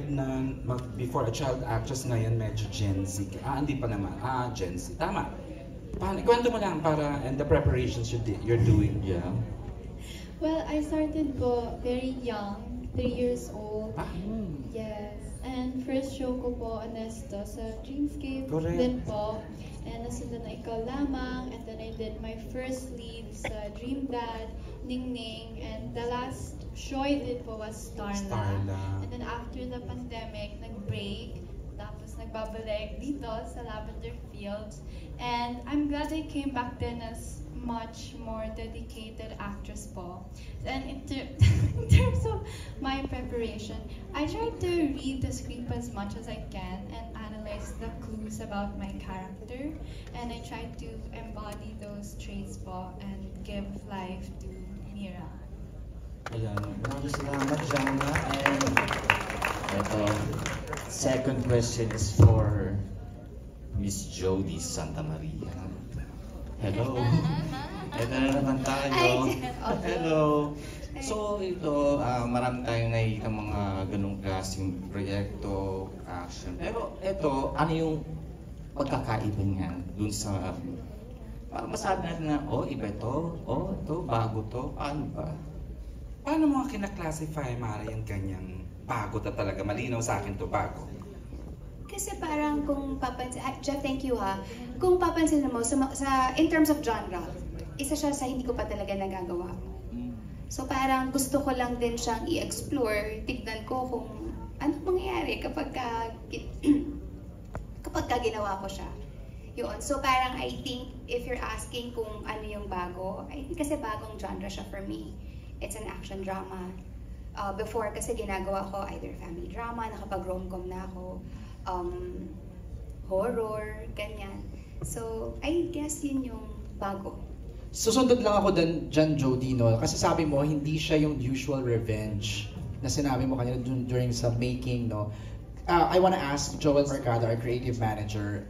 started na before a child actress, ngayon medyo Gen Z. Hindi pa naman. Gen Z. Tama. Kwento mo lang para and the preparations you're doing. Yeah. Well, I started po very young, 3 years old. Yes. And first show ko po, Honesto, sa Dreamscape Correct. din po. And nasunod na Ikaw Lamang. And then I did my first lead sa Dream Dad, Ning Ning. And the last show I did po was Starla. And then after the pandemic, nag-break. Tapos nagbabalik dito sa Lavender Fields. And I'm glad I came back then as much more dedicated actress po. And in terms of my preparation, I try to read the script as much as I can and analyze the clues about my character. And I try to embody those traits po and give life to Mira. Ayan, maraming salamat, Jana. And ito, second question is for Miss Jody Santa Maria. Hello. Ito na naman tayo. Hello. So ito, marami tayong nakikita mga ganong klaseng proyekto, action. Pero ito, ano yung pagkakaiba niya dun sa, para masabi natin na, iba ito, ito, bago to, paano ba? Paano mo kinaklasify, Mara, yung ganyang bago na talaga? Malinaw sa akin to bago. Kasi parang kung papansin, Jeff, thank you ha. Kung papansin mo, in terms of genre, isa siya sa hindi ko pa talaga nagagawa. So parang gusto ko lang din siyang i-explore, tignan ko kung ano mangyayari kapag ginawa ko siya. Yun. So parang I think if you're asking kung ano yung bago, I think kasi bagong genre siya for me. It's an action drama. Before kasi ginagawa ko either family drama, nakapag-romcom na ako. Horror, ganyan. So, I guess yun yung bago. Susundot lang ako dyan, Jody, no? Kasi sabi mo, hindi siya yung usual revenge na sinabi mo kanina during sa making, no? I wanna ask Joel Mercado, our creative manager,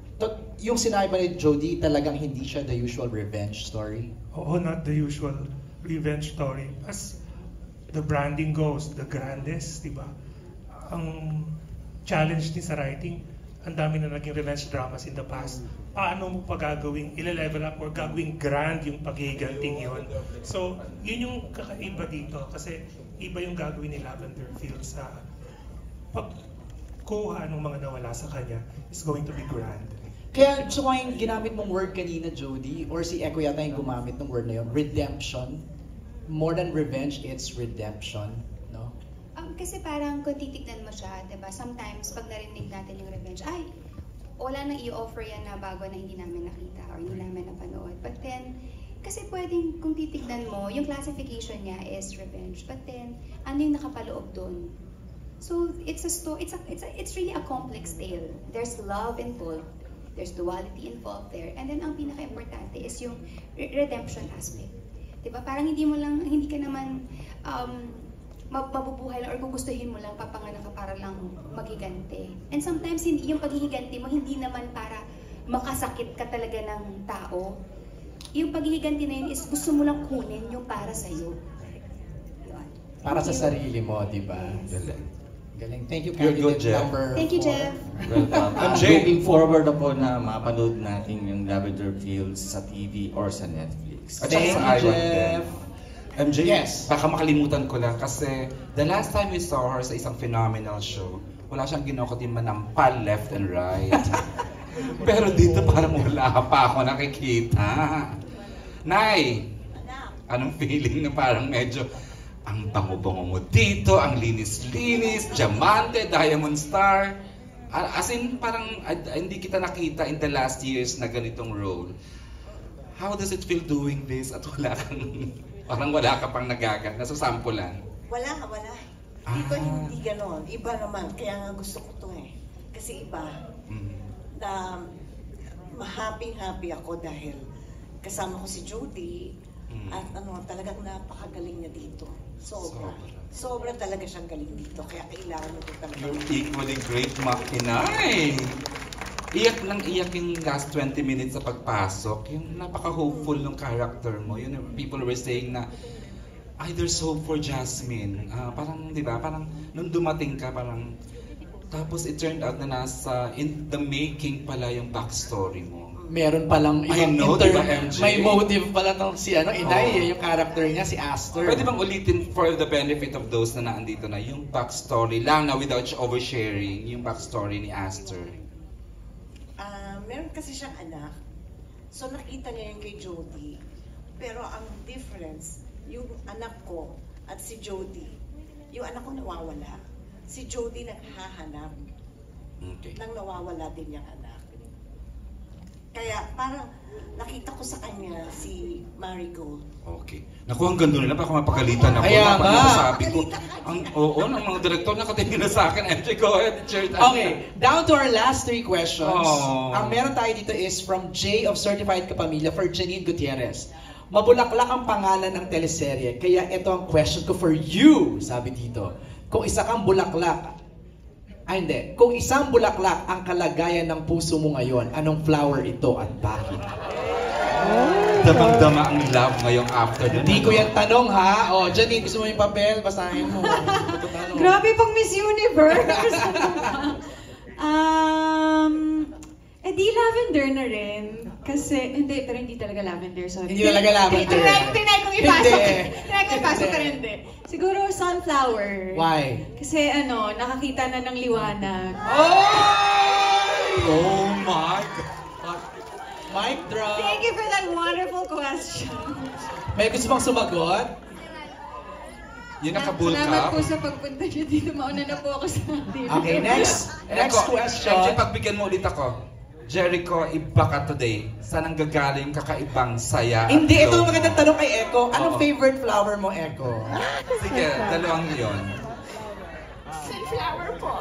yung sinabi ni Jody, talagang hindi siya the usual revenge story? Oo, not the usual revenge story. As the branding goes, the grandest, di ba? Ang challenge din sa writing, ang dami na naging revenge dramas in the past. Paano mo pa gagawing i-level up or gagawing grand yung paghihiganting yun? So, yun yung kakaiba dito kasi iba yung gagawin ni Lavender Fields sa pagkuha ng mga nawala sa kanya is going to be grand. Kaya so yung ginamit mong word kanina, Jody, or si Echo yata yung gumamit ng word na yun, redemption. More than revenge, it's redemption. Kasi parang kung titignan mo siya, diba, sometimes pag narinig natin yung revenge, ay, wala nang i-offer yan na bago na hindi namin nakita or hindi namin napanood. But then, kasi pwedeng kung titignan mo, yung classification niya is revenge. But then, ano yung nakapaloob doon? So, it's a story, it's really a complex tale. There's love involved, there's duality involved there, and then ang pinaka-importante is yung redemption aspect. Diba? Parang hindi ka naman, mabubuhay lang or gugustuhin mo lang, papanganak ka para lang maghiganti. And sometimes yung paghihiganti mo, hindi naman para makasakit ka talaga ng tao. Yung paghihiganti na yun is gusto mo lang kunin yung para sa'yo. Para sa sarili mo, di ba? Galing. Thank you, good, Jeff. Thank you, Jeff. Welcome. Looking forward na po na mapanood natin yung Lavender Fields sa TV or sa Netflix. Thank you, Jeff. MJ, yes. Baka makalimutan ko lang kasi the last time we saw her sa isang phenomenal show, wala siyang ginawa kundi manampal left and right. Pero dito parang wala pa ako nakikita. Nay, anong feeling na parang medyo ang bango-bango mo dito, ang linis-linis, diamante, diamond star. As in, parang hindi kita nakita in the last years na ganitong role. How does it feel doing this at wala kang... Parang wala ka pang nagagat, nasusampulan. Wala. Dito hindi ganon. Iba naman. Kaya nga gusto ko to eh. Kasi iba. Na happy ako dahil kasama ko si Jody. At talagang napakagaling niya dito. Sobra talaga siyang galing dito. Kaya kailangan mo ito talaga. You're equally great, Makinay. Iyak lang iyak yung last 20 minutes sa pagpasok. Yung napaka-hopeful ng character mo. Yun, people were saying na, ay, there's hope for Jasmine. Parang, di ba, parang nung dumating ka, parang Tapos it turned out na nasa in the making pala yung backstory mo. Meron palang I know, diba, MJ? may motive pala ng si Inay, yung character niya, si Astor. Pwede bang ulitin for the benefit of those na naandito na, yung backstory lang na without oversharing, yung backstory ni Astor? Meron kasi siyang anak. So nakita niya yung kay Jody. Pero ang difference, yung anak ko at si Jody, yung anak ko nawawala. Si Jody naghahanap Okay. nang nawawala din yung anak. Kaya parang nakita ko sa kanya si Marigold. Okay. Naku, ang ganda nila. Baka mapagalitan ako. Kaya nga. Sabi ko, ng mga direktor nakatingin na sa akin. MJ, go ahead. Okay, down to our last 3 questions. Oh. Ang meron tayo dito is from J of Certified Kapamilya for Janine Gutierrez. Mabulaklak ang pangalan ng teleserye, kaya ito ang question ko for you, sabi dito. Kung isa kang bulaklak, kung isang bulaklak ang kalagayan ng puso mo ngayon, anong flower ito at bakit? Damang-dama ang love ngayong afternoon. Hindi ko yan tanong ha. O, Janine, gusto mo yung papel? Basahin mo. Grabe pang Miss Universe! Di lavender na rin. Kasi, pero hindi talaga lavender, sorry. Hindi talaga lavender. Tinry kong ipasok. Hindi. Tinry kong ipasok, pero hindi. Siguro sunflower. Why? Kasi nakakita na ng liwanag. Oh my God. Mic drop. Thank you for that wonderful question. May gusto bang sumagot? Yung nakabulkap. Salamat po sa pagpunta niyo dito. Mauna na po ako sa atin. Okay, next question. MJ, pagbigyan mo ulit ako. Jericho, iba ka today. Saan ang gagaling kakaibang saya? at Hindi, ito flow ang magandang mo? tanong kay Echo. Anong Oo. favorite flower mo, Echo? Sige, dalawang yun. Sunflower po.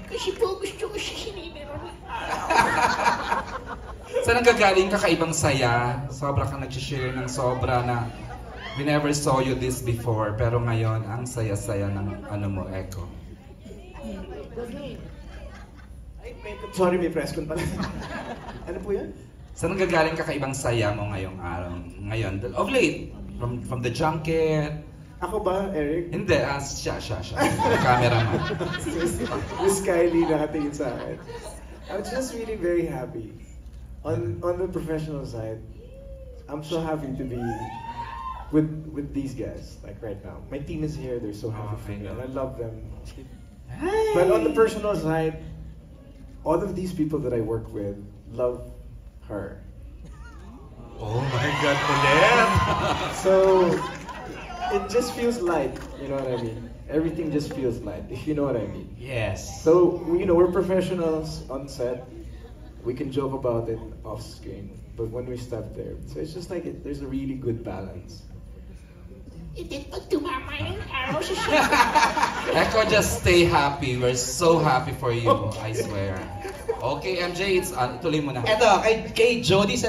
Kasi po gusto ko siya sinibiro. Saan ang gagaling kakaibang saya? Sobra kang nag-share ng sobra na we never saw you this before. Pero ngayon, ang saya-saya ng ano mo, Echo. Sorry, may press con pala. Ano po yan? Saan ang gagaling kakaibang saya mo ngayong araw? Ngayon, of late, from the junket. Ako ba, Eric? Hindi, siya. Camera mo. Miss Kylie nakatingin sa akin. I'm just really very happy. On the professional side, I'm so happy to be with these guys, like right now. My team is here, they're so happy for me, and I love them. But on the personal side, all of these people that I work with love her. Oh my God, ulit! So, it just feels light, you know what I mean? Everything just feels light, if you know what I mean. Yes. So, we're professionals on set. We can joke about it off screen, but when we step there, so it's just like there's a really good balance. Echo, just stay happy. We're so happy for you, I swear. Okay, MJ, ituloy mo na. Ito, kay Jody